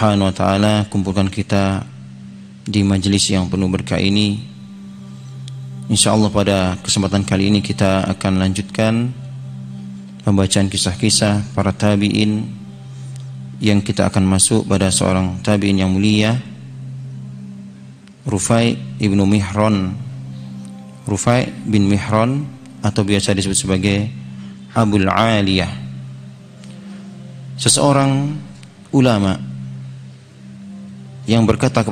Subhanahu wa ta'ala kumpulkan kita di majelis yang penuh berkah ini. Insyaallah pada kesempatan kali ini kita akan lanjutkan pembacaan kisah-kisah para tabi'in, yang kita akan masuk pada seorang tabi'in yang mulia, Rufai ibnu Mihran. Rufai bin Mihran atau biasa disebut sebagai Abul Aliyah, seseorang ulama yang berkata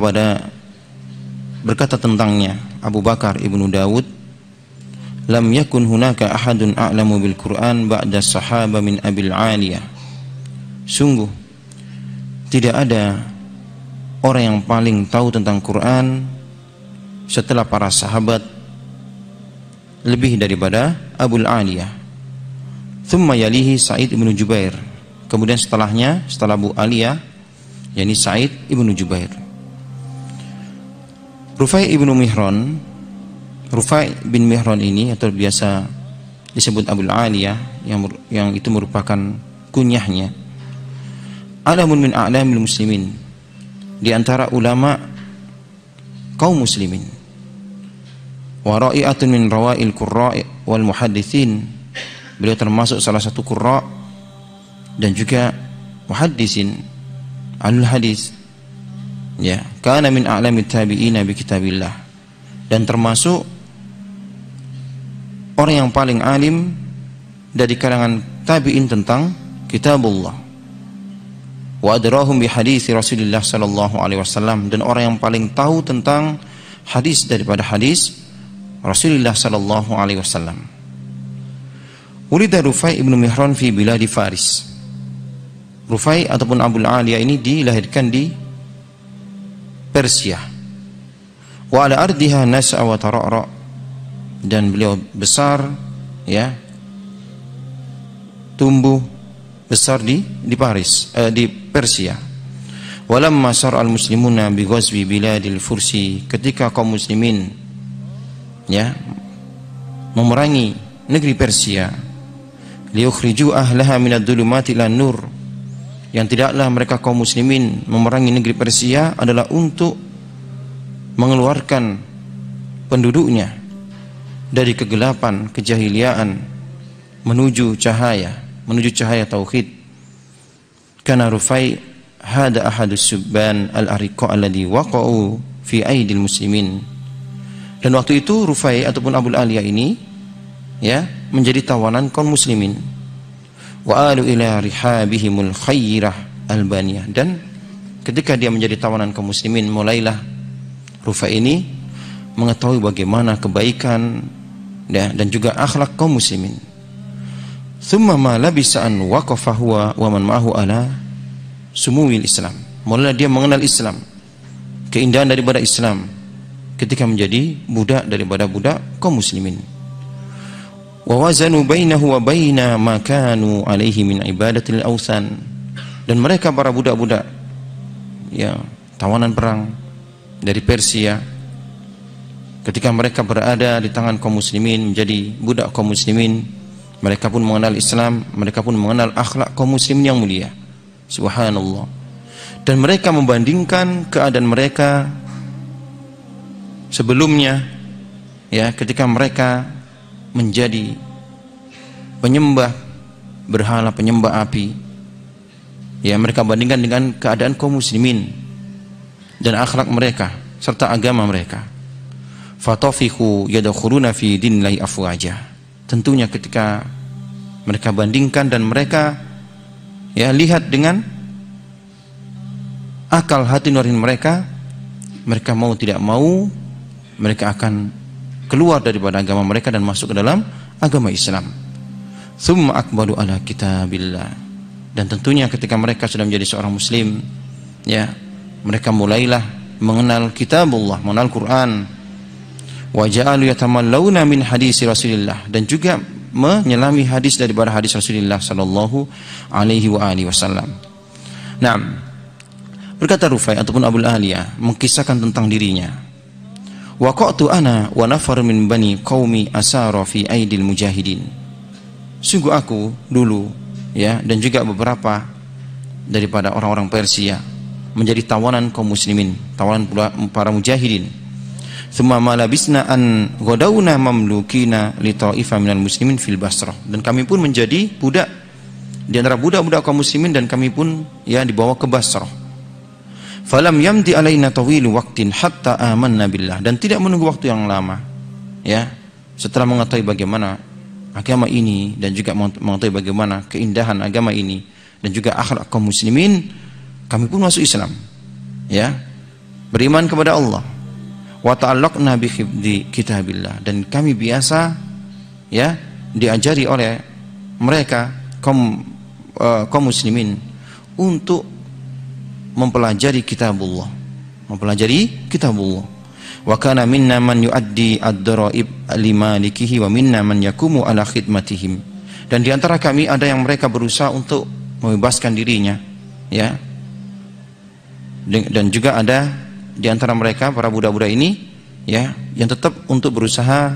tentangnya Abu Bakar ibnu Dawud, lam yakun hunaka ahadun a'lamu bil Quran ba'da sahaba min Abil Aliyah. Sungguh tidak ada orang yang paling tahu tentang Quran setelah para sahabat lebih daripada Abul Aliyah. Thumma yalihi Sa'id ibnu Jubair. Kemudian setelahnya, setelah Abu Aliyah, yakni Sa'id ibnu Jubair. Rufai ibnu Mihran, Rufai bin Mihran ini atau biasa disebut Abul Aliyah, yang itu merupakan kunyahnya, alamun min a'lamil muslimin, di antara ulama kaum muslimin, wa ra'i'atun min rawa'il qurra'i wal muhadditsin. Beliau termasuk salah satu qurra' dan juga muhaddisin, alul hadis. Ya, kana min a'lamit tabi'ina bi kitabillah, dan termasuk orang yang paling alim dari kalangan tabi'in tentang kitabullah. Wa adrahum bi hadis Rasulullah sallallahu alaihi wasallam, dan orang yang paling tahu tentang hadis daripada hadis Rasulullah sallallahu alaihi wasallam. Ulida Rufai ibnu Mihran fi biladi Faris. Rufai ataupun Abul Aliyah ini dilahirkan di Persia. Wa ala ardiha nas'a wa tara'ra, dan beliau besar, ya, tumbuh besar di Paris, di Persia. Walamma sar'al muslimuna bi ghazwi biladil Fursi, ketika kaum muslimin, ya, memerangi negeri Persia, liyukhriju ahlaha minad dhulumati ilan nur, yang tidaklah mereka kaum muslimin memerangi negeri Persia adalah untuk mengeluarkan penduduknya dari kegelapan kejahiliaan menuju cahaya tauhid. Kana Rufai hada ahadus subban al-ariqa alladhi waqa'u fi aidil muslimin. Dan waktu itu Rufai ataupun Abul Aliyah ini, ya, menjadi tawanan kaum muslimin. Wa alu ila rihabihimul khairah albaniyah, dan ketika dia menjadi tawanan kaum muslimin, mulailah Rufai ini mengetahui bagaimana kebaikan, ya, dan juga akhlak kaum muslimin. Thumma ma labisa an waqafa huwa wa man ma'ahu ala sumuwil Islam. Mulailah dia mengenal Islam, keindahan daripada Islam, ketika menjadi budak daripada budak kaum muslimin. Wa wazanu bainahu wa baina ma kanu alaihi min ibadatil awthan, dan mereka para budak-budak, ya, tawanan perang dari Persia, ketika mereka berada di tangan kaum muslimin, menjadi budak kaum muslimin, mereka pun mengenal Islam, mereka pun mengenal akhlak kaum muslimin yang mulia. Subhanallah. Dan mereka membandingkan keadaan mereka sebelumnya, ya, ketika mereka menjadi penyembah berhala, penyembah api, ya, mereka bandingkan dengan keadaan kaum muslimin dan akhlak mereka serta agama mereka. Fatafiqu yadkhuluna fi dinillahi afwaja. Tentunya ketika mereka bandingkan dan mereka, ya, lihat dengan akal hati nurani mereka, mereka mau tidak mau mereka akan keluar daripada agama mereka dan masuk ke dalam agama Islam. Tsumma aqbalu ala kitabillah, dan tentunya ketika mereka sudah menjadi seorang muslim, ya, mereka mulailah mengenal kitabullah, mengenal Quran. Wa ja'alu yatamallawna min hadis Rasulillah, dan juga menyelami hadis daripada hadis Rasulullah sallallahu alaihi wasallam. Nah, berkata Rufai ataupun Abul Aliyah mengkisahkan tentang dirinya. Waqa'tu ana wa nafar min bani qaumi asara fi aidil mujahidin. Sungguh aku dulu, ya, dan juga beberapa daripada orang-orang Persia menjadi tawanan kaum muslimin, tawanan para mujahidin. Tsumma ma labisna an ghadawna mamlukina li ta'ifa minal muslimin fil Basrah. Dan kami pun menjadi budak di antara budak-budak kaum muslimin, dan kami pun ya dibawa ke Basrah. Falam yamdi alaina tawilu waqtin hatta amanna billah. Dan tidak menunggu waktu yang lama, ya, setelah mengetahui bagaimana agama ini dan juga mengetahui bagaimana keindahan agama ini dan juga akhlak kaum muslimin, kami pun masuk Islam, ya, beriman kepada Allah. Wa ta'allaqna bi kitabillah. Dan kami biasa, ya, diajari oleh mereka kaum muslimin untuk mempelajari kitabullah, Wa kana minna man yuaddi ad-daraib limalikihi wa minna man yakumu ala khidmatihim. Dan di antara kami ada yang mereka berusaha untuk membebaskan dirinya, ya. Dan juga ada di antara mereka para budak-budak ini, ya, yang tetap untuk berusaha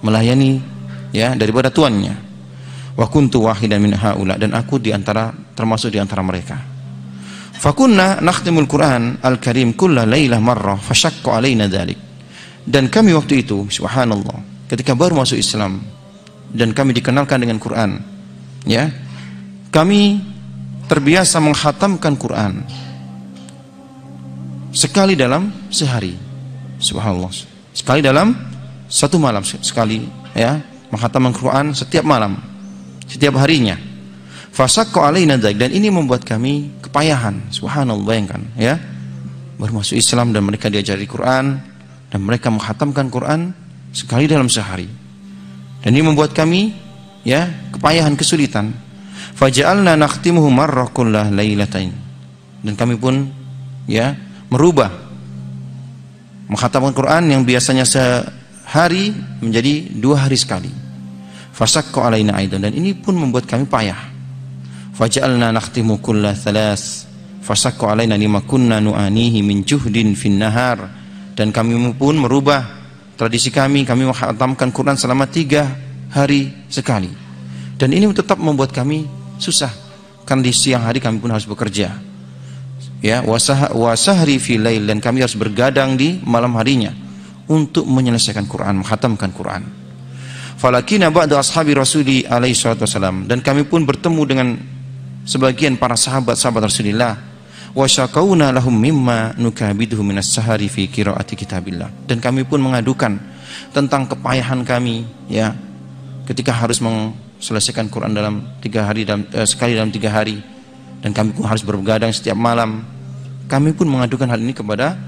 melayani, ya, daripada tuannya. Wa kuntu wahidan min haula. Dan aku termasuk di antara mereka. Fakunna nakhtimul Quran al-Karim kulla lailah marrah fashaqqa alaina dzalik. Dan kami waktu itu, subhanallah, ketika baru masuk Islam dan kami dikenalkan dengan Quran, ya, kami terbiasa menghatamkan Quran sekali dalam sehari. Subhanallah. Sekali dalam satu malam sekali, ya, menghatamkan Quran setiap malam, setiap harinya. Fasaqqa alaina dzalik. Dan ini membuat kami kepayahan. Subhanallah, bayangkan, ya, baru masuk Islam dan mereka diajari Quran dan mereka menghatamkan Quran sekali dalam sehari. Dan ini membuat kami, ya, kepayahan, kesulitan. Faja'alna nakhtimuhu marrah kullah lailatain. Dan kami pun, ya, merubah menghatamkan Quran yang biasanya sehari menjadi 2 hari sekali. Fasaqqa alaina aidan. Dan ini pun membuat kami payah. Faja'alna nakhtimu kulla thalas fasaqqa alaina lima kunna nu'anihi min juhdin fin nahar. Dan kami pun merubah tradisi kami menghatamkan Quran selama 3 hari sekali. Dan ini tetap membuat kami susah, kan di siang hari kami pun harus bekerja, ya, wasahri fi lail. Dan kami harus bergadang di malam harinya untuk menyelesaikan Quran, menghatamkan Quran. Falakina ba'da ashabi rasuli alaihi salatu wasalam. Dan kami pun bertemu dengan sebagian para sahabat-sahabat Rasulullah. Wa syakauna lahum mimma nukabiduhu minas sahari fi qiraati kitabillah. Dan kami pun mengadukan tentang kepayahan kami, ya, ketika harus selesaikan Quran dalam 3 hari, sekali dalam 3 hari, dan kami pun harus berbegadang setiap malam. Kami pun mengadukan hal ini kepada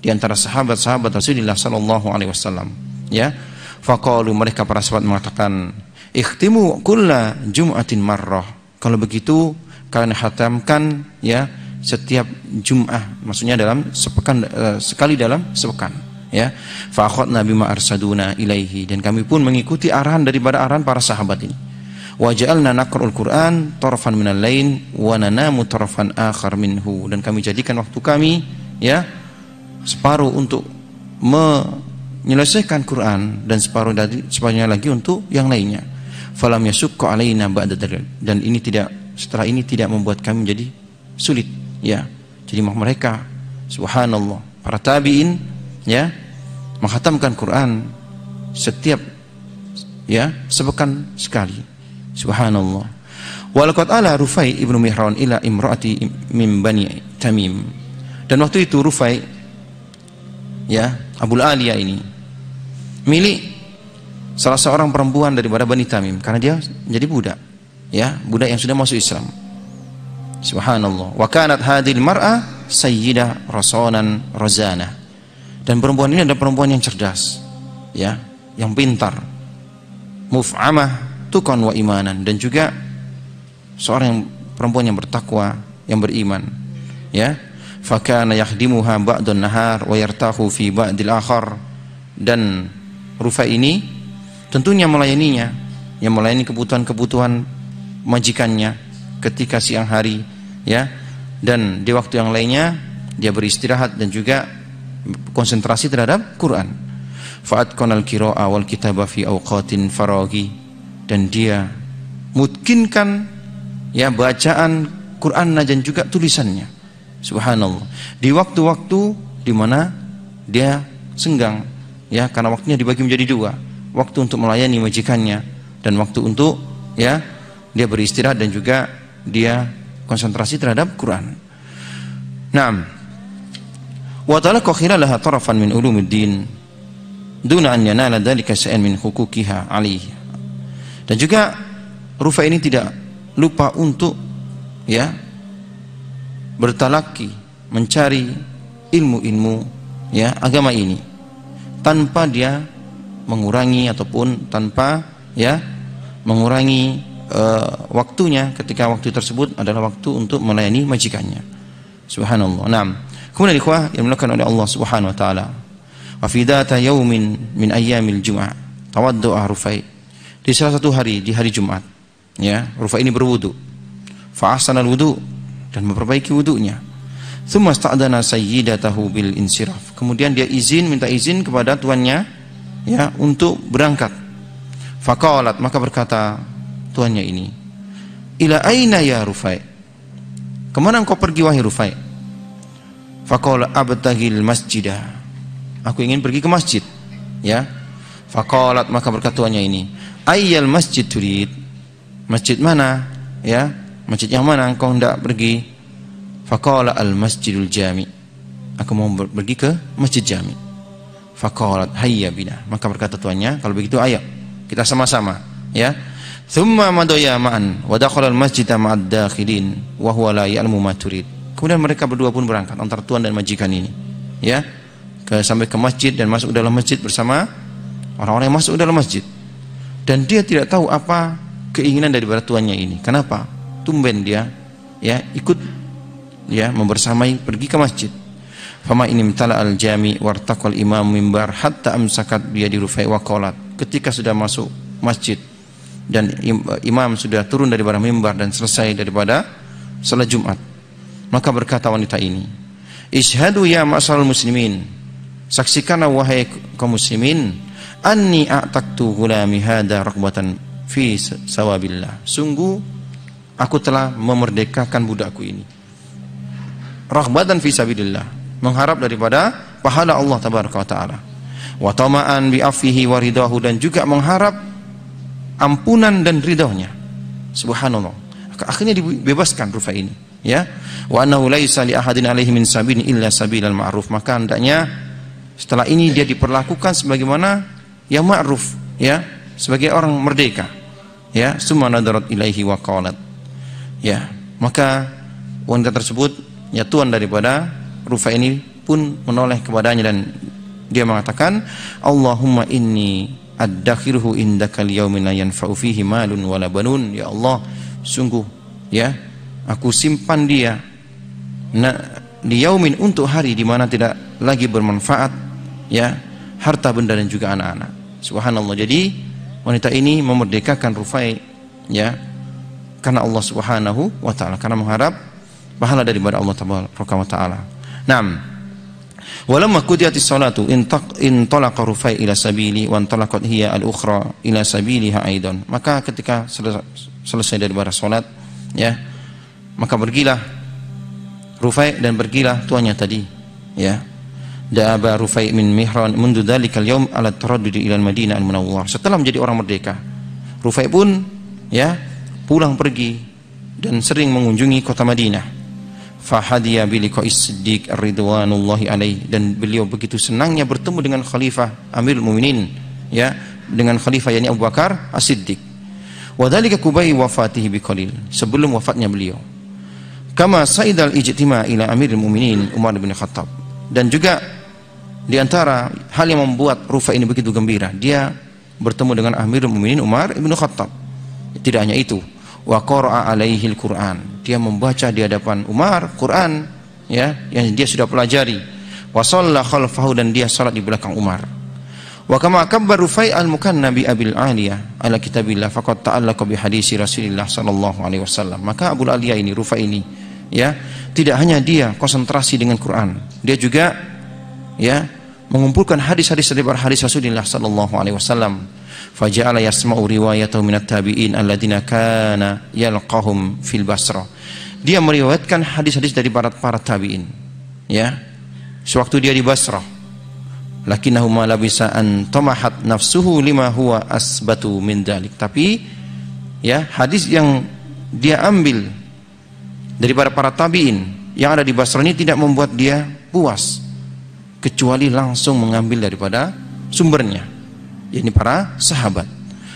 di antara sahabat-sahabat Rasulullah sallallahu alaihi wasallam, ya. Faqalu, mereka para sahabat mengatakan, ikhtimu kulla jum'atin marrah. Kalau begitu kalian hatamkan, ya, setiap Jum'ah, maksudnya dalam sepekan, sekali dalam sepekan, ya. Fa akhadna bima arsaduna ilaihi. Dan kami pun mengikuti arahan daripada arahan para sahabat ini. Wa ja'alna naqra'ul Qur'an tarfan minal lain wa nanamu tarfan akhar minhu. Dan kami jadikan waktu kami, ya, separuh untuk menyelesaikan Quran dan separuhnya lagi untuk yang lainnya. Falam yasukku alaina ba'da dzalik. Dan ini setelah ini tidak membuat kami menjadi sulit, ya. Jadi mereka, subhanallah, para tabi'in, ya, menghatamkan Quran setiap, ya, sepekan sekali. Subhanallah. Walaqad ala Rufai ibnu Mihran ila imraati min Bani Tamim. Dan waktu itu Rufai, ya, Abul Aliyah ini milik salah seorang perempuan daripada Bani Tamim, karena dia menjadi budak, ya, budak yang sudah masuk Islam. Subhanallah. Wa kanat hadhil mar'ah sayyidah rasonan razana. Dan perempuan ini adalah perempuan yang cerdas, ya, yang pintar, muf'amah tukan wa imanan. Dan juga seorang perempuan yang bertakwa, yang beriman, ya. Fakana yakhdimuha ba'dun nahar wa yartahu fi ba'dil akhar. Dan Rufai ini tentunya melayaninya, yang melayani kebutuhan-kebutuhan majikannya ketika siang hari, ya. Dan di waktu yang lainnya dia beristirahat dan juga konsentrasi terhadap Quran. Fa'atqanal qira'a wal kitaba fi awqatin faraghi. Dan dia mungkinkan, ya, bacaan Quran dan juga tulisannya Subhanallah. Di waktu-waktu di mana dia senggang, ya, karena waktunya dibagi menjadi dua, waktu untuk melayani majikannya dan waktu untuk, ya, dia beristirahat dan juga dia konsentrasi terhadap Quran. Naam. Wa talaqa khilalaha tarafan min ulumiddin duna an yanala dzalika syai'an min huquqiha alaihi. Dan juga Rufai ini tidak lupa untuk, ya, bertalaki mencari ilmu-ilmu, ya, agama ini tanpa dia mengurangi ataupun tanpa, ya, mengurangi waktunya ketika waktu tersebut adalah waktu untuk melayani majikannya. Subhanallah. Naam. Kemudian ikhwah yang dimuliakan oleh Allah Subhanahu wa taala, wa fi dzata yaumin min ayyamil jum'ah tawaddu'a Rufai. Di salah satu hari di hari Jumat, ya, Rufai ini berwudu. Fa ahsanal wudu, dan memperbaiki wudunya. Tsumma sta'dana sayyidatahu bil insiraf. Kemudian dia minta izin kepada tuannya, ya, untuk berangkat. Faqalat, maka berkata tuannya ini, ila aina ya Rufai? Kemana engkau pergi wahai Rufai? Faqala abtagil masjidah. Aku ingin pergi ke masjid, ya. Faqalat, maka berkata tuannya ini, ayyal masjid turid? Masjid mana, ya? Masjid yang mana engkau hendak pergi? Faqala al masjidul jami. Aku mau pergi ke masjid jami. Faqalat hayya bina. Maka berkata tuannya, kalau begitu ayo kita sama-sama, ya. Thumma madaya ma'an wa dakhala al masjida ma'ad dakhilin wa huwa la ya'lamu ma turid. Kemudian mereka berdua pun berangkat antara tuan dan majikan ini, ya, sampai ke masjid dan masuk dalam masjid bersama orang-orang yang masuk dalam masjid. Dan dia tidak tahu apa keinginan daripada tuannya ini. Kenapa? Tumben dia, ya, ikut, ya, membersamai pergi ke masjid. Fama inim tala al jami wartaqal imam mimbar hatta amsakat biyadi Rufai wa qalat. Ketika sudah masuk masjid dan imam sudah turun daripada mimbar dan selesai daripada salat Jumat, maka berkata wanita ini, ishhadu ya ma'asal muslimin, saksikanlah wahai kaum muslimin, anni a'taqtu gulami hada raghbatan fi sawabillah. Sungguh aku telah memerdekakan budakku ini, raghbatan fi sabilillah, mengharap daripada pahala Allah tabaraka wa taala, wa tama'an bi afihi wa ridahu, dan juga mengharap ampunan dan ridhonya. Subhanallah. Akhirnya dibebaskan Rufai ini, ya. Wa annahu laisa li ahadin alaihi min sabilin illa sabilal ma'ruf. Maka hendaknya setelah ini dia diperlakukan sebagaimana yang ma'ruf, ya, sebagai orang merdeka, ya. Summa nadarat ilaihi wa qalat, ya. Maka wanita tersebut, ya, tuan daripada Rufai ini pun menoleh kepadanya dan dia mengatakan, Allahumma inni ad-dakhiruhu indaka liyaumin la yanfa'u fihi malun wala banun. Ya Allah, sungguh, ya, aku simpan dia liyaumin, untuk hari di mana tidak lagi bermanfaat, ya, harta benda dan juga anak-anak. Subhanallah. Jadi wanita ini memerdekakan Rufai, ya, karena Allah Subhanahu wa taala, karena mengharap pahala daripada Allah tabaraka wa taala. Naam. Walamma qudiyatis salatu intalaqa Rufai ila sabili wa intalaqat hiya al-ukhra ila sabiliha aidan. Maka ketika selesai daripada salat, ya, maka pergilah Rufai dan pergilah tuannya tadi, ya. Da'aba Rufai min Mihran mundu dzalikal yaum ala taraddud ila al-Madinah al-Munawwarah. Setelah menjadi orang merdeka, Rufai pun, ya, pulang pergi dan sering mengunjungi kota Madinah. Fahadiya biliqa'is siddiq ridwanullahi alaih, dan beliau begitu senangnya bertemu dengan khalifah Amirul Mukminin, ya, dengan khalifah yakni Abu Bakar As-Siddiq. Wa dzalika kubai wafatihi biqalil, sebelum wafatnya beliau. Kama sa'idal ijtima' ila Amirul Mukminin Umar bin Khattab. Dan juga di antara hal yang membuat Rufai ini begitu gembira, dia bertemu dengan Amirul Mukminin Umar bin Khattab. Tidak hanya itu, wa qara'a alaihil Quran, dia membaca di hadapan Umar Quran, ya, yang dia sudah pelajari. Wa shalla khalfahu, dan dia salat di belakang Umar. Wa kama kabbar Rufai al-mukanna bi abil aliyah ala kitabillah faqad ta'allaqa bi hadisi Rasulillah sallallahu alaihi wasallam. Maka Abu Aliyah ini, Rufai ini, ya, tidak hanya dia konsentrasi dengan Quran, dia juga, ya, mengumpulkan hadis-hadis dari hadis Rasulullah sallallahu alaihi wasallam. Faja'ala yasma'u riwayatahu minat tabi'in alladziina kana yalqahum fil Basrah. Dia meriwayatkan hadis-hadis dari para tabi'in, ya, sewaktu dia di Basrah. Lakinnahu ma labisa an tamahat nafsuhu lima huwa asbatu min dzalik. Tapi ya, hadis yang dia ambil dari para tabi'in yang ada di Basrah ini tidak membuat dia puas, kecuali langsung mengambil daripada sumbernya, yakni para sahabat.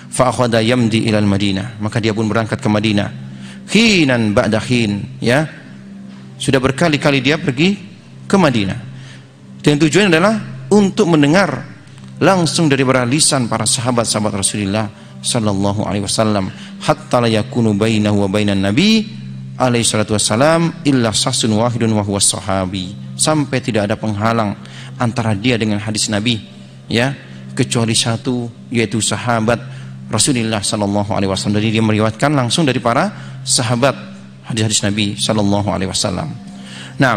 Fa akhadha yamdi ilal Madinah, maka dia pun berangkat ke Madinah. Khinan ba'da khin, ya, sudah berkali-kali dia pergi ke Madinah. Dan tujuannya adalah untuk mendengar langsung dari lisan para sahabat-sahabat Rasulullah sallallahu alaihi wasallam, hatta la yakunu bainahu wa bainan nabi alaihi salatu wassalam illa sasun wahidun wa huwa sahabi, sampai tidak ada penghalang antara dia dengan hadis Nabi, ya, kecuali satu, yaitu sahabat Rasulullah sallallahu alaihi wasallam. Jadi dia meriwayatkan langsung dari para sahabat hadis-hadis Nabi sallallahu alaihi wasallam. Nah,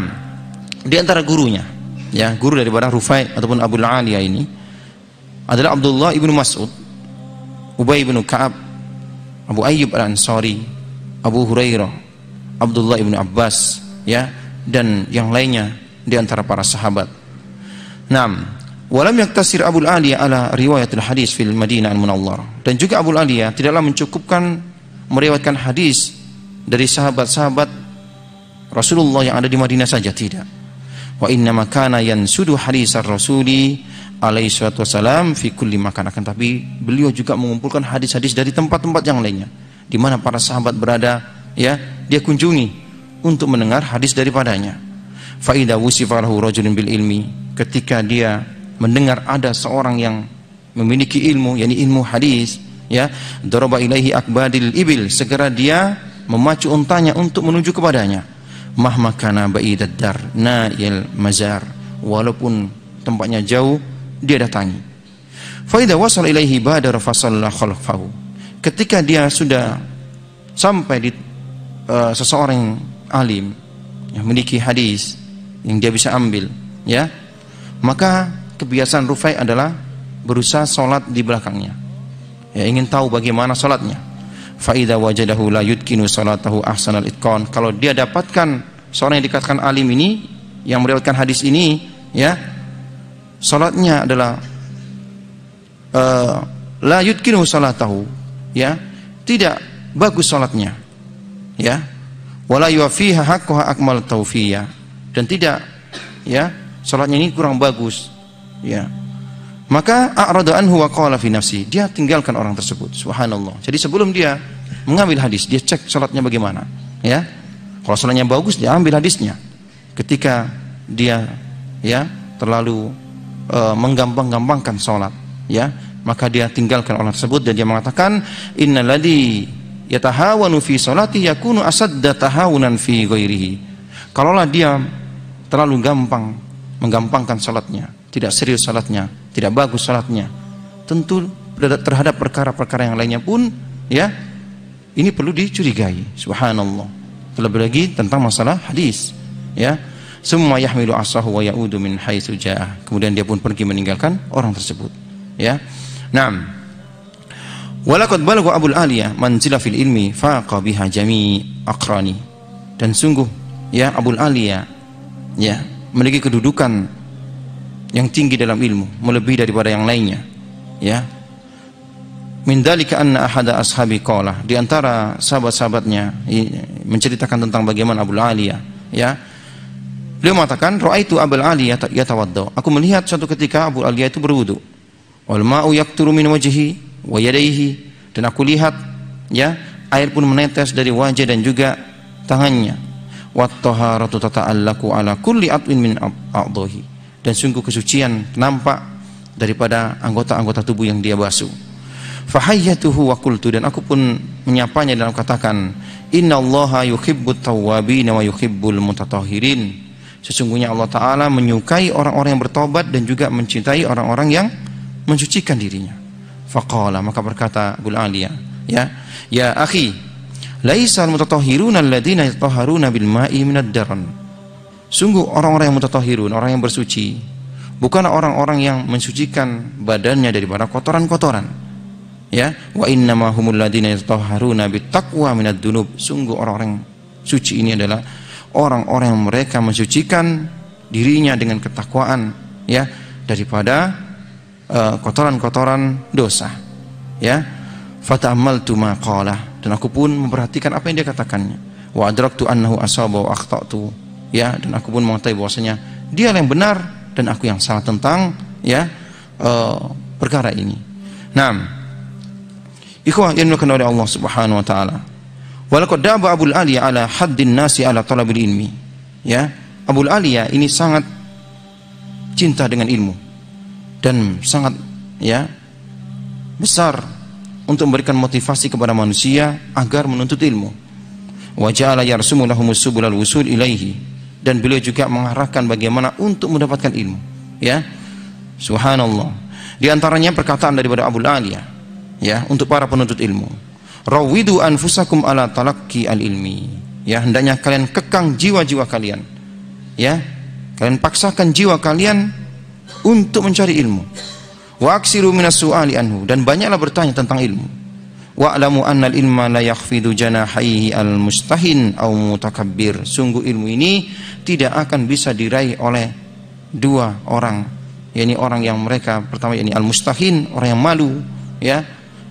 di antara gurunya, ya, guru daripada Rufai ataupun Abu Aliyah ini adalah Abdullah ibnu Mas'ud, Ubay ibnu Ka'ab, Abu Ayyub al-Ansari, Abu Hurairah, Abdullah ibnu Abbas, ya, dan yang lainnya di antara para sahabat. Naam, walam yaktasir Abu Aliyah ala riwayatul hadis fil Madinah al-Munawwarah. Dan juga Abu Aliyah tidaklah mencukupkan meriwayatkan hadis dari sahabat-sahabat Rasulullah yang ada di Madinah saja, tidak. Wa innama kana yansudu hadisar rasuli alaihi salatu wasalam fi kulli makan. Akan tapi beliau juga mengumpulkan hadis-hadis dari tempat-tempat yang lainnya di mana para sahabat berada, ya, dia kunjungi untuk mendengar hadis daripadanya. Fa idza wusifa lahu rajulun bil ilmi, ketika dia mendengar ada seorang yang memiliki ilmu, yakni ilmu hadis, ya, daraba ilaihi akbadil ibil, segera dia memacu untanya untuk menuju kepadanya. Mahma kana ba'idad dar na'il mazar, walaupun tempatnya jauh dia datangi. Fa idza wasala ilaihi badar fa shalla khalfahu, ketika dia sudah sampai di seseorang alim yang memiliki hadis yang dia bisa ambil, ya, maka kebiasaan Rufai adalah berusaha salat di belakangnya, ya, ingin tahu bagaimana salatnya. Fa idza wajadahu la yudkinu salatahu ahsanal itqan, kalau dia dapatkan seorang yang dikatakan alim ini yang meriwayatkan hadis ini, ya, salatnya adalah la yudkinu salatahu, ya, tidak bagus salatnya, ya, wala yufiha haqqaha akmal tawfiyah, dan tidak, ya, salatnya ini kurang bagus, ya, maka a'rada anhu wa qala fi nafsi, dia tinggalkan orang tersebut. Subhanallah. Jadi sebelum dia mengambil hadis, dia cek salatnya bagaimana, ya. Kalau salatnya bagus, dia ambil hadisnya. Ketika dia, ya, terlalu menggampang-gampangkan salat, ya, maka dia tinggalkan orang tersebut dan dia mengatakan innalladzi yatahawanu fi salati yakunu asadda tahawunan fi ghairihi. Kalaulah dia terlalu gampang menggampangkan salatnya, tidak serius salatnya, tidak bagus salatnya, tentu terhadap perkara-perkara yang lainnya pun, ya, ini perlu dicurigai. Subhanallah. Terlebih lagi tentang masalah hadis, ya. Semua yahmilu asahu wa ya'udu min haitsu ja'ah. Kemudian dia pun pergi meninggalkan orang tersebut, ya. Naam. Walaqad balagha Abu Aliyah manzila fil ilmi faqa biha jami' aqrani. Dan sungguh, ya, Abu Aliyah, ya, memiliki kedudukan yang tinggi dalam ilmu, melebihi daripada yang lainnya, ya. Min dzalika anna ahada ashabi qala, di antara sahabat-sahabatnya menceritakan tentang bagaimana Abu Aliyah, ya, beliau mengatakan raaitu Abu Aliyah yatawadda, aku melihat suatu ketika Abu Aliyah itu berwudu, wal ma'u yaqturu min wajhihi wa yadayhi, dan aku lihat, ya, air pun menetes dari wajah dan juga tangannya. Wat taharatu tata'allaqu ala kulli atwin min a'dhahi, dan sungguh kesucian nampak daripada anggota-anggota tubuh yang dia basuh. Fahayyatuhu wa qultu, dan aku pun menyapanya dan aku katakan innallaha yuhibbut tawwabin wa yuhibbul mutatahhirin, sesungguhnya Allah Ta'ala menyukai orang-orang yang bertobat dan juga mencintai orang-orang yang mensucikan dirinya. Faqala, maka berkata Abu Aliyah, ya akhi, laisal mutatahhiruna alladziina yatahharuna bil ma'i minad daran, sungguh orang-orang yang mutatahhirun, orang yang bersuci, bukanlah orang-orang yang mensucikan badannya daripada kotoran-kotoran, ya, wa innama humul ladzina yatahharuna bittaqwa minad dzunub. Sungguh orang-orang suci ini adalah orang-orang yang mereka mensucikan dirinya dengan ketakwaan, ya, daripada kotoran-kotoran dosa, ya. Fata'ammaltu ma qala, dan aku pun memperhatikan apa yang dia katakannya. Wa adraktu annahu asaba wa akhtatu, ya, dan aku pun mengetahui bahwasanya dia yang benar dan aku yang salah tentang, ya, perkara ini. Naam. Ikhwah yang dimuliakan oleh Allah Subhanahu wa taala. Walaqad daba Abul Aliya ala haddin nasi ala talabil ilmi. Ya, Abul Aliya ini sangat cinta dengan ilmu dan sangat, ya, besar untuk memberikan motivasi kepada manusia agar menuntut ilmu. Wa ja'ala yarsumu lahumus subulal wusul ilaihi, dan beliau juga mengarahkan bagaimana untuk mendapatkan ilmu, ya. Subhanallah. Di antaranya perkataan daripada Abul Aliya, ya, untuk para penuntut ilmu. Rawidu anfusakum ala talaqi al-ilmi. Ya, hendaknya kalian kekang jiwa-jiwa kalian. Ya, kalian paksakan jiwa kalian untuk mencari ilmu. Wa aksiru minas su'ali anhu, dan banyaklah bertanya tentang ilmu. Wa alamu annal ilma la yakhfidu janahihi al-mustahin aw mutakabbir. Sungguh ilmu ini tidak akan bisa diraih oleh dua orang, yakni orang yang mereka pertama yakni al-mustahin, orang yang malu, ya,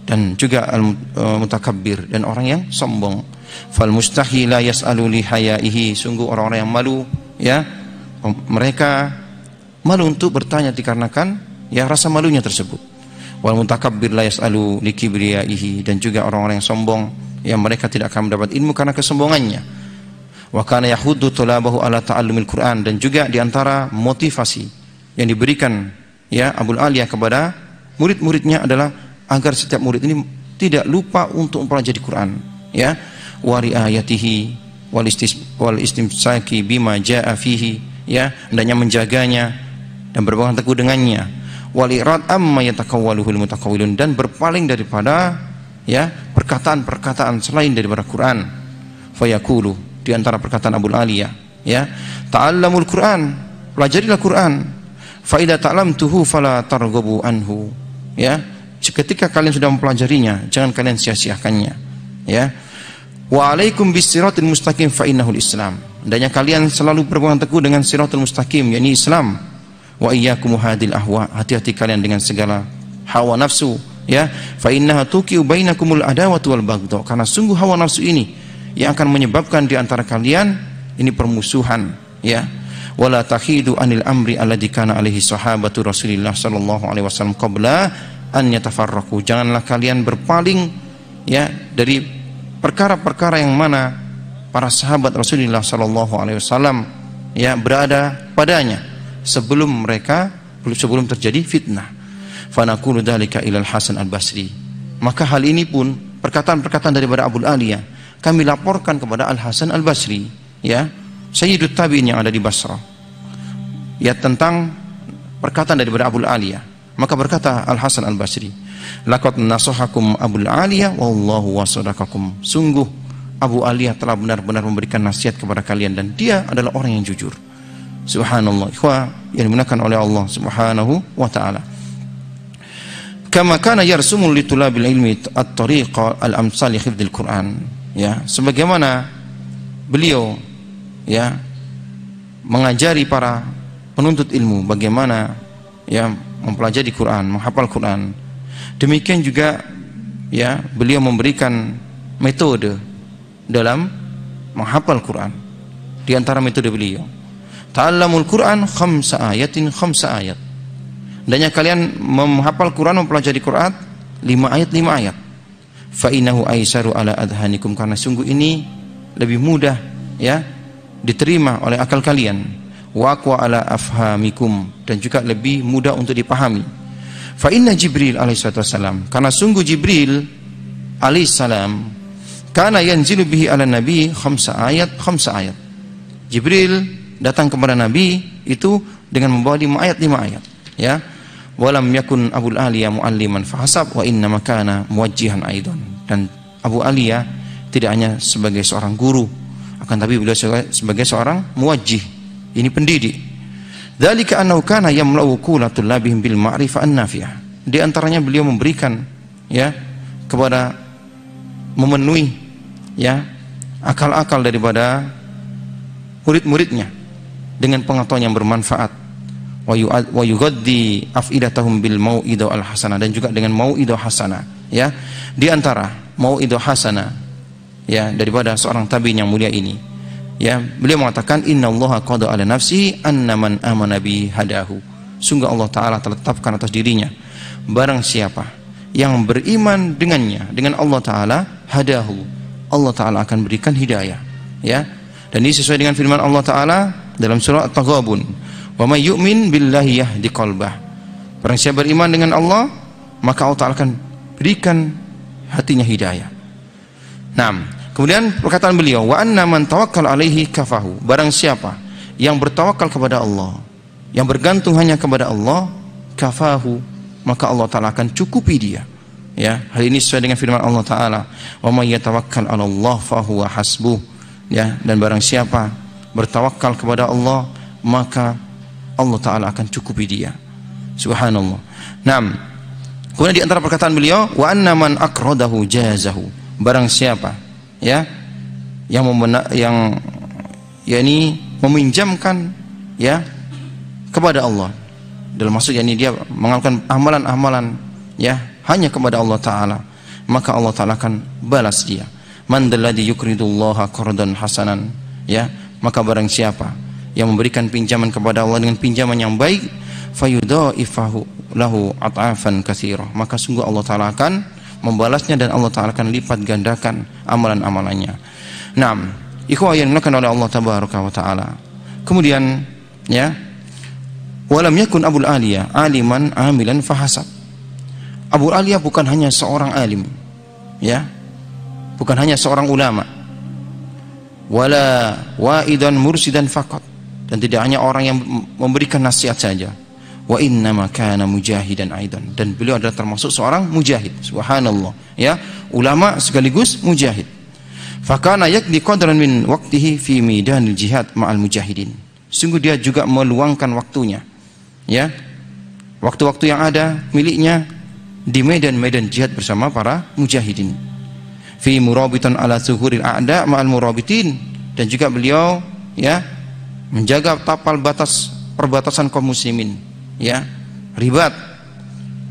dan juga al-mutakabbir, dan orang yang sombong. Fal mustahi la yas'alu li hayaihi. Sungguh orang-orang yang malu, ya, mereka malu untuk bertanya dikarenakan, ya, rasa malunya tersebut. Wal mutakabbir la yas'alu li kibriyaihi, dan juga orang-orang yang sombong, yang mereka tidak akan mendapat ilmu karena kesombongannya. Wa kana yahuddu talabahu ala ta'allumil Qur'an, dan juga di antara motivasi yang diberikan, ya, Abul Aliya kepada murid-muridnya adalah agar setiap murid ini tidak lupa untuk mempelajari Quran, ya. Wa riayatihi wal istimsaki bima jaa fihi, ya, hendaknya menjaganya dan berpegang teguh dengannya. Wal irad amma yatakawwaluhul mutakawwilun, dan berpaling daripada, ya, perkataan-perkataan selain daripada Quran. Fayaqulu, di antara perkataan Abul Aliya, ya, ta'allamul Quran, pelajarilah Quran. Fa idza ta'lamtuhu fala targhabu anhu, ya, ketika kalian sudah mempelajarinya jangan kalian sia-siakannya, ya. Wa alaikum bis-siratil mustaqim fa innahul Islam, hendaknya kalian selalu berpegang teguh dengan siratul mustaqim, yakni Islam. Wa iyyakum hadil ahwa, hati-hati kalian dengan segala hawa nafsu, ya. Fa innaha tuqiu bainakumul adawatu wal baghdha, karena sungguh hawa nafsu ini yang akan menyebabkan di antara kalian ini permusuhan, ya. Wala tahidu anil amri alladzi kana alaihi sahabatu Rasulillah sallallahu alaihi wasallam qabla an yatafarraqu, janganlah kalian berpaling, ya, dari perkara-perkara yang mana para sahabat Rasulullah sallallahu alaihi wasallam, ya, berada padanya sebelum terjadi fitnah. Fa naqulu dzalika ilal Hasan al-Basri, maka hal ini pun perkataan-perkataan daripada Abul Aliya kami laporkan kepada Al-Hasan al-Basri, ya, Sayyidut Tabi'in yang ada di Basrah, ya, tentang perkataan daripada Abul Aliya. Maka berkata Al-Hasan al-Basri, laqad nasahakum Abul Aliya wallahu wasadaqakum. Sungguh Abu Aliya telah benar-benar memberikan nasihat kepada kalian, dan dia adalah orang yang jujur. Subhanallah. Ikhwah yang dimuliakan oleh Allah Subhanahu wa taala. Kama kana yarsumul litulabil ilmi at-tariqa al-amsal li hifdzil Quran. Ya, sebagaimana beliau, ya, mengajari para penuntut ilmu bagaimana, ya, mempelajari Quran, menghafal Quran. Demikian juga, ya, beliau memberikan metode dalam menghafal Quran. Di antara metode beliau, ta'allamul Quran khamsa ayatin khamsa ayat. Hendaknya kalian menghafal Quran, mempelajari Quran 5 ayat 5 ayat. Fa innahu aisaru ala adhanikum, karena sungguh ini lebih mudah, ya, diterima oleh akal kalian. Wa aqwa ala afhamikum, dan juga lebih mudah untuk dipahami. Fa inna Jibril alaihissalam, karena sungguh Jibril alaihissalam kana yanzilu bihi ala nabi khamsa ayat. Jibril datang kepada Nabi itu dengan membawa 5 ayat 5 ayat, ya. Walam yakun Abul Aliya mualliman fahasab wa inna makana muwajjihan aidan. Dan Abu Aliya tidak hanya sebagai seorang guru, akan tapi beliau sebagai seorang muwajjih, ini pendidik. Dzalika annahu kana yamla'u qulatul labihim bil ma'rifah an-nafi'ah. Di antaranya beliau memberikan, ya, kepada memenuhi ya akal-akal daripada murid-muridnya dengan pengetahuan yang bermanfaat, wa yughaddi afidatahum bil mau'idah al hasanah, dan juga dengan mau'idah hasanah ya. Di antara mau'idah hasanah ya daripada seorang tabi'in yang mulia ini ya, beliau mengatakan innallaha qada ala nafsi anna man amana bi hadahu, sungguh Allah taala telah tetapkan atas dirinya barang siapa yang beriman dengannya, dengan Allah taala, hadahu, Allah taala akan berikan hidayah ya. Dan ini sesuai dengan firman Allah taala dalam surah At-Taghabun, wa may yu'min billahi yahdi qalbah, barang siapa beriman dengan Allah maka Allah taala akan berikan hatinya hidayah. Nah, kemudian perkataan beliau, wa anna man tawakkal alaihi kafahu, barang siapa yang bertawakal kepada Allah, yang bergantung hanya kepada Allah, kafahu, maka Allah taala akan cukupi dia ya. Hal ini sesuai dengan firman Allah taala, wa may yatawakkal 'alallah fa huwa hasbuh ya. Dan barang siapa bertawakal kepada Allah maka Allah taala akan cukupi dia. Subhanallah. Naam. Kemudian di antara perkataan beliau, wa anna man aqradahu jazahu, barang siapa ya yang yakni meminjamkan ya kepada Allah, dalam maksud yakni dia mengamalkan amalan-amalan ya hanya kepada Allah taala, maka Allah taala akan balas dia. Man dalladhi yuqridullaha qardan hasanan ya, maka barang siapa yang memberikan pinjaman kepada Allah dengan pinjaman yang baik, fayudha'ifahu lahu at'afan katsirah, maka sungguh Allah taala akan membalasnya dan Allah taala akan lipat gandakan amalan-amalannya. Naam, ikhwah yang dimuliakan oleh Allah tabaraka wa taala. Kemudian ya, walam yakun Abul Aliyah aliman amilan fahasab. Abul Aliyah bukan hanya seorang alim ya, bukan hanya seorang ulama, wala wa'idan mursidan faqat, dan tidak hanya orang yang memberikan nasihat saja, wa innama kana mujahidan aidan, dan beliau adalah termasuk seorang mujahid. Subhanallah ya, ulama sekaligus mujahid. Fakana yakni qadran min waqtihi fi midanil jihad ma'al mujahidin, sungguh dia juga meluangkan waktunya ya, waktu-waktu yang ada miliknya di medan-medan jihad bersama para mujahidin. Fi murabitan ala zuhuril a'da ma'al murabitin, dan juga beliau ya menjaga tapal batas perbatasan kaum muslimin ya, ribat.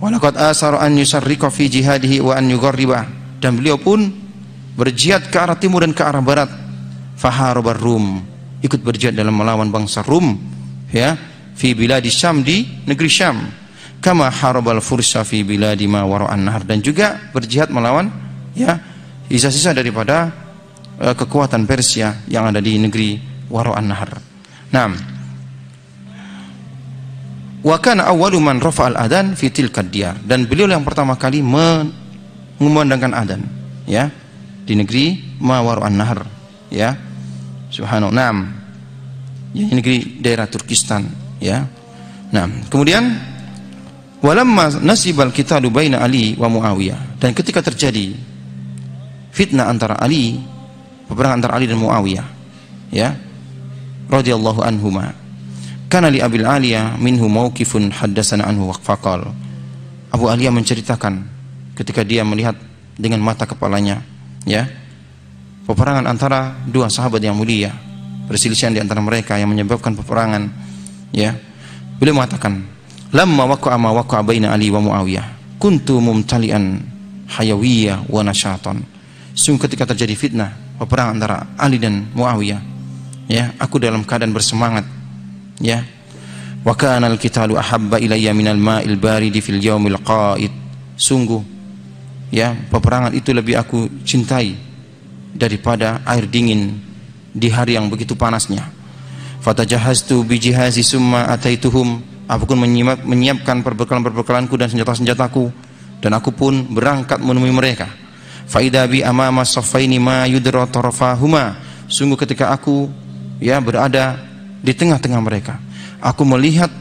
Walaqad asara an yusarrika fi jihadihi wa an yugharriba, dan beliau pun berjihad ke arah timur dan ke arah barat. Faharabar Rum, ikut berjihad dalam melawan bangsa Rum ya, fi biladi Syam, di negeri Syam. Kama harabal fursa fi biladi ma wara'an nahar, dan juga berjihad melawan ya sisa-sisa daripada kekuatan Persia yang ada di negeri wara'an nahar. Naam. Wa kana awwalu man rafa'al adhan fi tilkad diyar, dan beliau yang pertama kali mengumandangkan adzan ya di negeri Mawara'an Nahar ya. Subhanallah. Naam. Ya, negeri daerah Turkistan ya. Naam. Kemudian walamma nasibal qitalu baina Ali wa Muawiyah, dan ketika terjadi fitnah antara Ali, peperangan antara Ali dan Muawiyah ya radhiyallahu anhuma, kana li Abil Aliyah minhu mauqifun haddatsana anhu faqal, Abu Aliyah menceritakan ketika dia melihat dengan mata kepalanya ya peperangan antara dua sahabat yang mulia, perselisihan di antara mereka yang menyebabkan peperangan ya. Beliau mengatakan, lamma waqa'a ma waqa'a baina Ali wa Muawiyah kuntu mumtali'an hayawiyah wa nasyatan, sungguh ketika terjadi fitnah peperangan antara Ali dan Muawiyah ya, aku dalam keadaan bersemangat ya. Wa kana al-qitalu ahabba ilayya minal ma'il baridi fil yaumil qa'id, sungguh ya peperangan itu lebih aku cintai daripada air dingin di hari yang begitu panasnya. Fatajahaztu bi jihazi summa ataituhum, aku pun menyiapkan perbekalan-perbekalanku dan senjata-senjataku, dan aku pun berangkat menemui mereka. Fa idza bi amama saffaini ma yudra tarafahuma, sungguh ketika aku ya berada di tengah-tengah mereka, aku melihat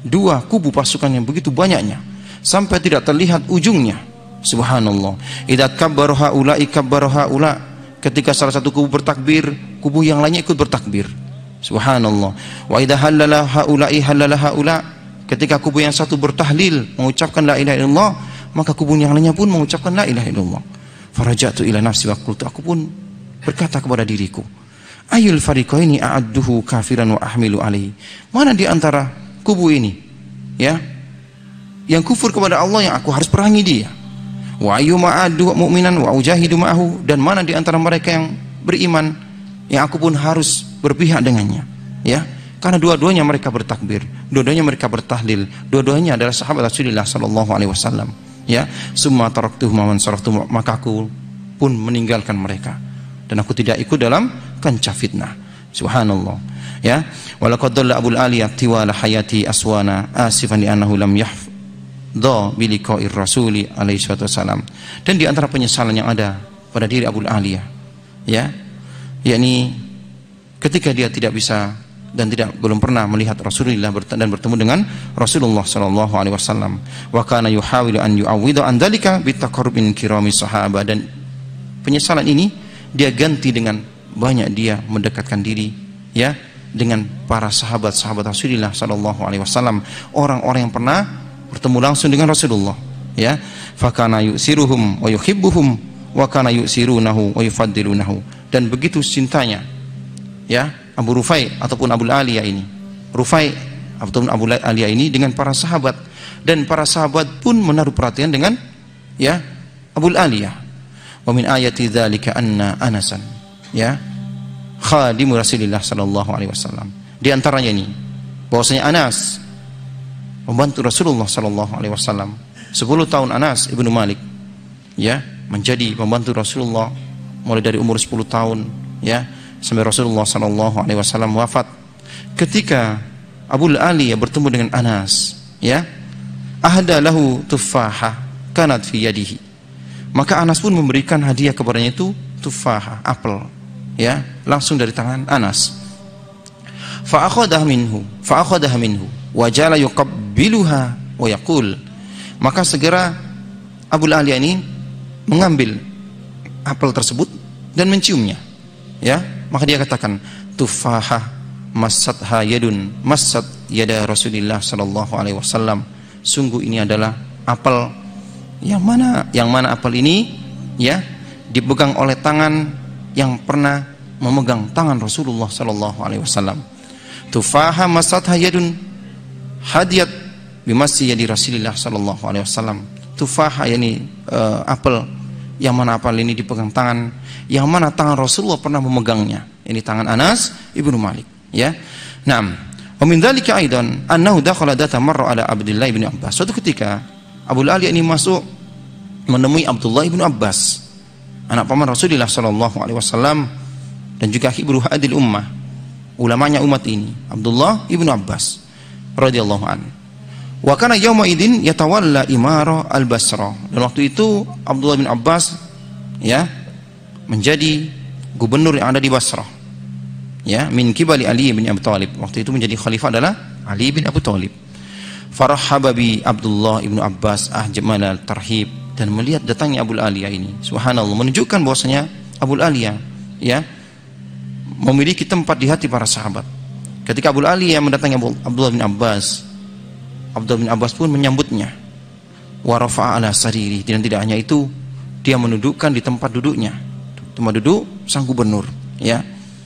dua kubu pasukan yang begitu banyaknya sampai tidak terlihat ujungnya. Subhanallah. Idza kabbaru haula'i kabbaru haula, ketika salah satu kubu bertakbir, kubu yang lainnya ikut bertakbir. Subhanallah. Wa idza halala haula'i halala haula, ketika kubu yang satu bertahlil mengucapkan la ilaha illallah, maka kubu yang lainnya pun mengucapkan la ilaha illallah. Farajatu ila nafsi wa qultu, aku pun berkata kepada diriku, ayul fariqaini a'adduhu kafiran wa ahmilu alaihi. Mana di antara kubu ini, ya, yang kufur kepada Allah yang aku harus perangi dia. Wa ayyuma a'addu mu'minan wa ujahidu ma'ahu, dan mana di antara mereka yang beriman yang aku pun harus berpihak dengannya, ya. Karena dua-duanya mereka bertakbir, dua-duanya mereka bertahlil, dua-duanya adalah sahabat Rasulullah sallallahu alaihi wasallam, ya. Summa taraktuhum wa ansaraftu, maka aku pun meninggalkan mereka dan aku tidak ikut dalam kancah fitnah. Subhanallah, ya. Walaqad dalla Abul Aliyah tiwala hayati aswana asifan li annahu lam yahfadha bi liqa'ir rasuli alaihi wasallam. Dan di antara penyesalan yang ada pada diri Abul Aliyah, ya, yakni ketika dia tidak bisa dan belum pernah melihat Rasulullah dan bertemu dengan Rasulullah sallallahu alaihi wasallam. Wa kana yuhawilu an yu'awwidha an dzalika bi taqarrubin kirami sahabat, dan penyesalan ini dia ganti dengan banyak dia mendekatkan diri, ya, dengan para sahabat-sahabat Rasulullah sallallahu alaihi wasallam, orang-orang yang pernah bertemu langsung dengan Rasulullah, ya. Fa kana yusiruhum wa yuhibbuhum wa kana yusirunahu wa yufaddilunahu, dan begitu cintanya, ya, Abu Rufai ataupun Abul Aliyah ini, Rufai ataupun Abul Aliyah ini dengan para sahabat, dan para sahabat pun menaruh perhatian dengan, ya, Abul Aliyah. Wa min ayati dzalika anna Anasan, ya, khadimu Rasulillah sallallahu alaihi wasallam. Di antaranya ini bahwasanya Anas membantu Rasulullah sallallahu alaihi wasallam 10 tahun. Anas ibnu Malik, ya, menjadi membantu Rasulullah mulai dari umur 10 tahun, ya, sampai Rasulullah sallallahu alaihi wasallam wafat. Ketika Abul Aliyah bertemu dengan Anas, ya, ahda lahu tuffahah kanat fi yadihi, maka Anas pun memberikan hadiah kepadanya itu tuffahah, apel, ya, langsung dari tangan Anas. Fa akhadaha minhu wa jala yuqabbiluha wa yaqul, maka segera Abul Aliyah ini mengambil apel tersebut dan menciumnya, ya. Maka dia katakan, tuffahah massatha yadun massat yada Rasulillah sallallahu alaihi wasallam. Sungguh ini adalah apel yang mana apel ini, ya, dipegang oleh tangan yang pernah memegang tangan Rasulullah sallallahu alaihi wasallam. Tuffahah massatha yadun hadiyat bimassi yadi Rasulillah sallallahu alaihi wasallam. Tuffahah yakni apel yang mana apel ini dipegang tangan yang mana tangan Rasulullah pernah memegangnya, ini tangan Anas ibnu Malik, ya. Naam. Wa min dzalika aidan annahu dakhala data marra ala Abdullah bin Abbas. Suatu ketika Abul Aliyah ini masuk menemui Abdullah bin Abbas, anak paman Rasulullah sallallahu alaihi wasallam dan juga hibru hadil ummah, ulamanya umat ini, Abdullah bin Abbas radhiyallahu anhu. Wa kana yauma idin yatawalla imara al-Basra, dan waktu itu Abdullah bin Abbas, ya, menjadi gubernur yang ada di Basrah, ya, min kibali Ali bin Abi Thalib. Waktu itu menjadi khalifah adalah Ali bin Abi Thalib. Farahaba bi Abdullah ibnu Abbas ahjamal tarhib, dan melihat datangnya Abul Aliyah ini, subhanallah, menunjukkan bahwasanya Abul Aliyah, ya, memiliki tempat di hati para sahabat. Ketika Abul Aliyah mendatangi Abdullah bin Abbas, Abdullah bin Abbas pun menyambutnya, wa rafa'a ala sariri, dan tidak hanya itu, dia menundukkan di tempat duduknya, tempat duduk sang gubernur, ya,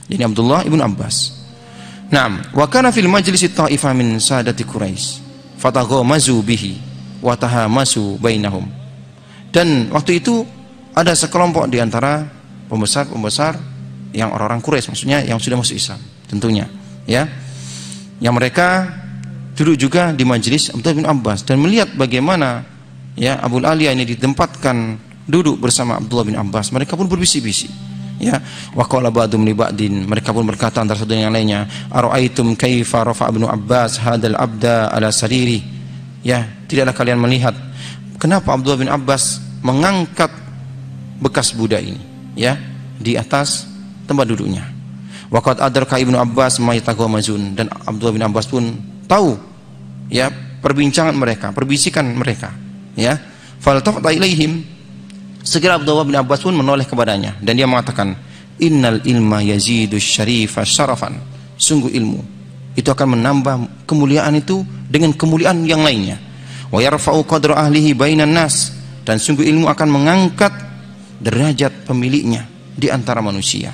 ini Abdullah ibnu Abbas. Naam, wa kana fil majlis ta'ifah min sadati Quraisy fataghamazu bihi wa tahamasu bainahum, dan waktu itu ada sekelompok di antara pembesar-pembesar yang orang-orang Quraisy, maksudnya yang sudah masuk Islam tentunya, ya, yang mereka duduk juga di majelis Abdullah bin Abbas dan melihat bagaimana, ya, Abul Aliyah ini ditempatkan duduk bersama Abdullah bin Abbas. Mereka pun berbisik-bisik, ya, wa qala ba'dum li ba'din, mereka pun berkata antara satu dengan yang lainnya, ara'aitum kaifa rafa'a ibnu Abbas hadzal abda ala sariri, ya, tidaklah kalian melihat kenapa Abdullah bin Abbas mengangkat bekas budak ini, ya, di atas tempat duduknya. Wa qad adraka ibnu Abbas ma yataghamazun, dan Abdullah bin Abbas pun tahu, ya, perbincangan mereka, perbisikan mereka, ya. Faltafata ilaihim, segera Abdullah bin Abbas pun menoleh kepadanya dan dia mengatakan, innal ilma yazidu syarifa syarafan, sungguh ilmu itu akan menambah kemuliaan itu dengan kemuliaan yang lainnya. Wa yarfa'u qadra ahlihi bainan nas, dan sungguh ilmu akan mengangkat derajat pemiliknya di antara manusia.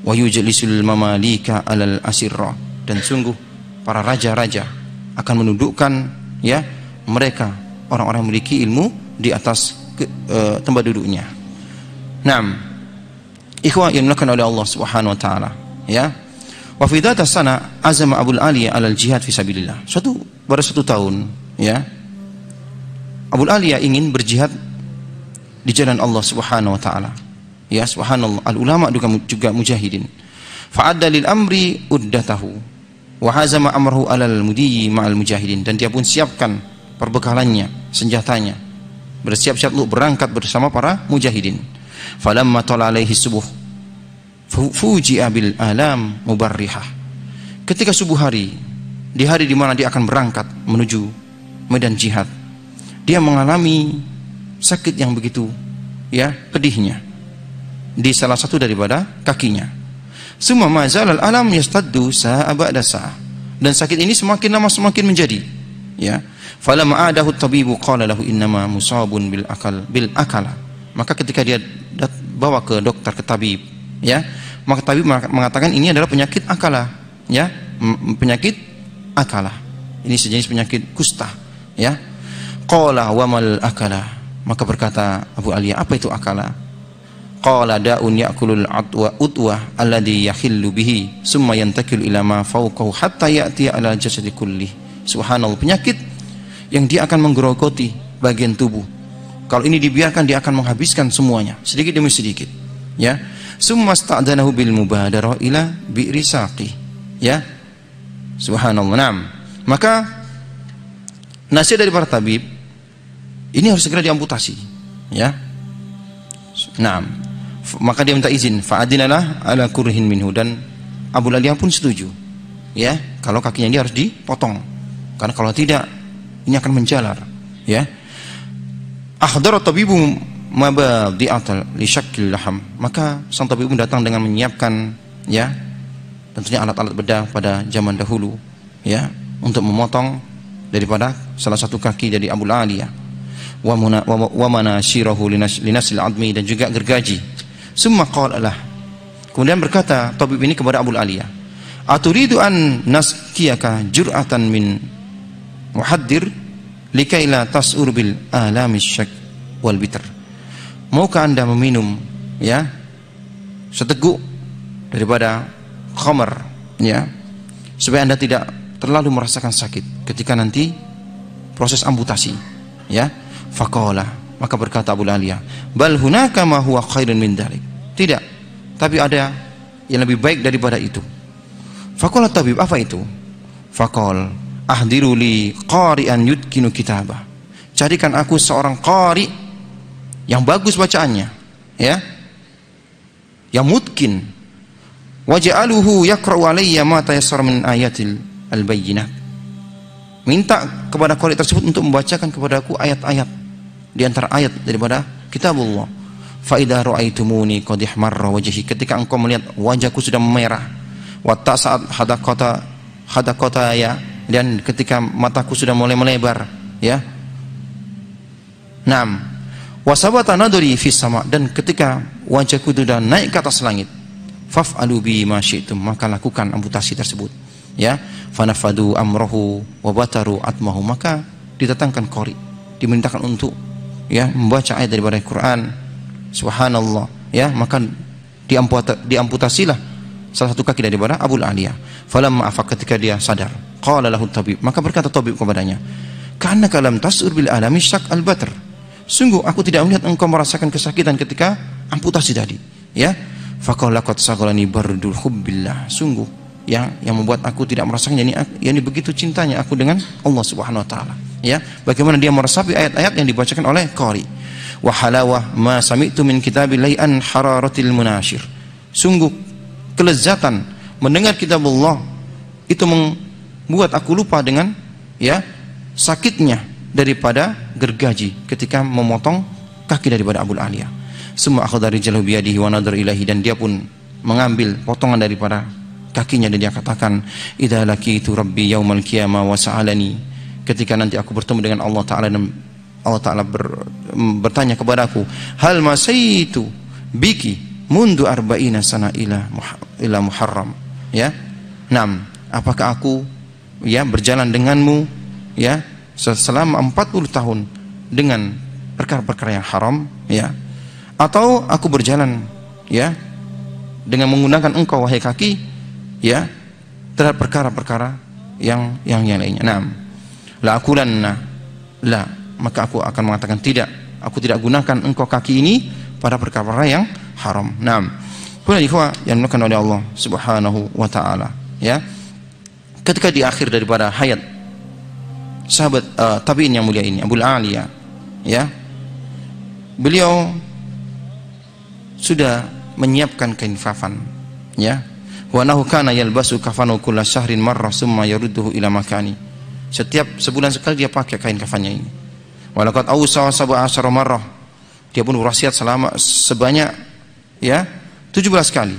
Wa yujlisul mamalika alal asirra, dan sungguh para raja-raja akan menundukkan ya mereka orang-orang yang memiliki ilmu di atas tempat duduknya. Naam, ikhwah yang dimuliakan oleh Allah Subhanahu wa taala, ya. Wa fi dzata sana azama Abul Aliya alal jihad fi sabilillah. Pada satu tahun, ya, Abul Aliya ingin berjihad di jalan Allah Subhanahu wa taala. Ya, subhanallah, al ulama juga mujahidin. Fa'adda lil amri uddatahu wa hazama amrahu alal mudiyyi ma'al mujahidin, dan dia pun siapkan perbekalannya, senjatanya, bersiap-siap untuk berangkat bersama para mujahidin. Falamma tala alaihi subuh fuji'a bil alam mubarrihah. Ketika subuh hari, di hari di mana dia akan berangkat menuju medan jihad, dia mengalami sakit yang begitu ya pedihnya di salah satu daripada kakinya. Summa mazal al alam yastaddu sa'a ba'da sa'a, dan sakit ini semakin lama semakin menjadi, ya. Falamma adahu tabibu qala lahu innama musabun bil akala. Maka ketika dia bawa ke dokter, ke tabib, ya, maka tabib mengatakan ini adalah penyakit akala, ya, penyakit akala. Ini sejenis penyakit kusta, ya. Qala wa mal akala. Maka berkata Abu Aliya, apa itu akala? Qala da'un ya'kulul udwa alladhi yakhillu bihi summa yantakil ila ma fawqahu hatta ya'ti ala jasadi kulli. Subhanallah, penyakit yang dia akan menggerogoti bagian tubuh. Kalau ini dibiarkan, dia akan menghabiskan semuanya sedikit demi sedikit, ya. Summa sta'danahu bil mubadarah ila bi'ri saqi, ya. Subhanallah. Naam. Maka nasihat dari para tabib, ini harus segera diamputasi, ya. Naam. Maka dia minta izin, fa'adinalah ala kurhin minhu, dan Abu Aliya pun setuju, ya, kalau kakinya dia harus dipotong, karena kalau tidak ini akan menjalar, ya. Ahdara tabibu mabadi'atal li syakkil laham. Maka sang tabib datang dengan menyiapkan, ya, tentunya alat-alat bedah pada zaman dahulu, ya, untuk memotong daripada salah satu kaki dari Abu Aliya. Wa manashirahu linasil admi, dan juga gergaji. Summa qala lah, kemudian berkata tabib ini kepada Abu Aliya, aturidu an naskiyaka jur'atan min muhaddir likai la tas'ur bil alamis syak wal bitr. Maukah Anda meminum, ya, seteguk daripada khamar, ya, supaya Anda tidak terlalu merasakan sakit ketika nanti proses amputasi, ya. Faqala, maka berkata Abu Aliya, bal hunaka ma huwa khairun min dzalik. Tidak, tapi ada yang lebih baik daripada itu. Faqala tabib, apa itu? Faqal ahdiru li qari'an yudkinu kitabah. Carikan aku seorang qari yang bagus bacaannya, ya, yang mutkin. Waj'aluhu yaqra'u alayya ma tayassara min ayatil al-bayyinat. Minta kepada qari tersebut untuk membacakan kepadaku ayat-ayat di antara ayat daripada kitabullah. Fa idza ra'aitumuni qad ihmarra wajhi, ketika engkau melihat wajahku sudah memerah, wa ta'sa'at hadaqata ya, dan ketika mataku sudah mulai melebar, ya. Naam. Wa sabata nadri fis sama, dan ketika wajahku sudah naik ke atas langit, faf'alu bi ma syi'tum, maka lakukan amputasi tersebut, ya. Fanafadu amrahu wa bataru atmahu, maka didatangkan qari, dimintakan untuk, ya, membaca ayat daripada Al-Quran. Subhanallah, ya, maka diamputasilah salah satu kaki daripada Abu Aliya. Falamma afaq, ketika dia sadar, qala lahu tabib, maka berkata tabib kepadanya, kana kalam tasur bil alami syak al batr. Sungguh aku tidak melihat engkau merasakan kesakitan ketika amputasi tadi, ya. Faqala laqad saghalani bardul hubbillah. Sungguh, ya, yang membuat aku tidak merasakan yani begitu cintanya aku dengan Allah Subhanahu wa taala, ya. Bagaimana dia meresapi ayat-ayat yang dibacakan oleh qari. Wa halawah ma sami'tu min kitabillahi an hararatil munashir. Sungguh kelezatan mendengar kitabullah itu membuat aku lupa dengan, ya, sakitnya daripada gergaji ketika memotong kaki daripada Abu Aliya. Summa akhadha rijalahu biyadihi wa nadhara ilahi, dan dia pun mengambil potongan daripada kakinya dan dia katakan, idza laqitu rabbi yaumal qiyamah wa sa'alani, ketika nanti aku bertemu dengan Allah taala dan Allah Ta'ala bertanya kepadaku, hal masaitu biki mundu arba'ina sana ila Muharram, ya. Naam, apakah aku ya berjalan denganmu ya selama 40 tahun dengan perkara-perkara yang haram, ya, atau aku berjalan ya dengan menggunakan engkau wahai kaki ya terhadap perkara-perkara yang lainnya. Naam, la aqulanna la, maka aku akan mengatakan tidak, aku tidak gunakan engkau kaki ini pada perkara yang haram. Naam. Kemudian ikhwah yang dimuliakan oleh Allah Subhanahu wa taala, ya. Ketika di akhir daripada hayat sahabat tabi'in yang mulia ini, Abul Aliyah, ya. Beliau sudah menyiapkan kain kafan, ya. Wa nahu kana yalbasu kafanu kulla syahrin marrah summa yarudduhu ila makani. Setiap sebulan sekali dia pakai kain kafannya ini. Walaqad awsa sab'a asyara marrah. Dia pun berwasiat selama sebanyak ya 17 kali,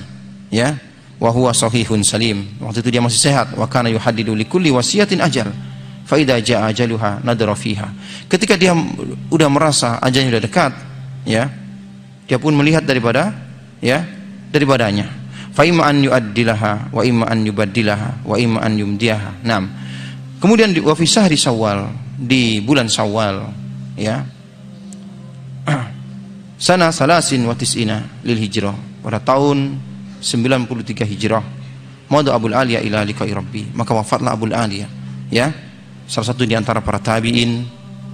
ya. Wa huwa sahihun salim. Waktu itu dia masih sehat. Wa kana yuhaddidu likulli wasiyatin ajal. Fa idza jaa ajaluha nadara fiha. Ketika dia udah merasa ajalnya sudah dekat, ya, dia pun melihat daripadanya. Fa imma an yu'addilaha wa imma an yubaddilaha wa imma an yumdiyaha. Naam. Kemudian wa fi syahri Syawal, di bulan Syawal, ya. Sana salasin wa tis'ina lil hijrah, pada tahun 93 hijrah, madu Abul Aliyah ila liqa'i rabbi, maka wafatlah Abul Aliyah, ya, salah satu di antara para tabi'in,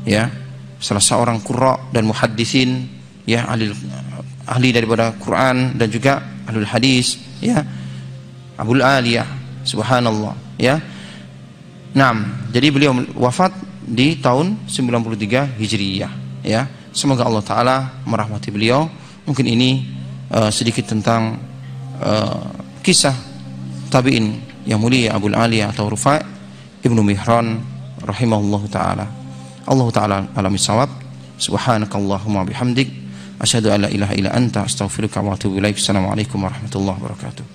ya, salah seorang qurra dan muhaddisin, ya, ahli daripada Quran dan juga ahlul hadis, ya, Abul Aliyah, subhanallah, ya. Naam, jadi beliau wafat di tahun 93 Hijriyah, ya. Semoga Allah Ta'ala merahmati beliau. Mungkin ini sedikit tentang kisah tabi'in yang mulia Abul Aliyah atau Rufai' Ibnu Mihran rahimahullah ta'ala. Allah Ta'ala alami sawab. Subhanakallahumma bihamdik asyhadu an la ilaha illa anta astaghfiruka wa atubu ilaik. Assalamualaikum warahmatullahi wabarakatuh.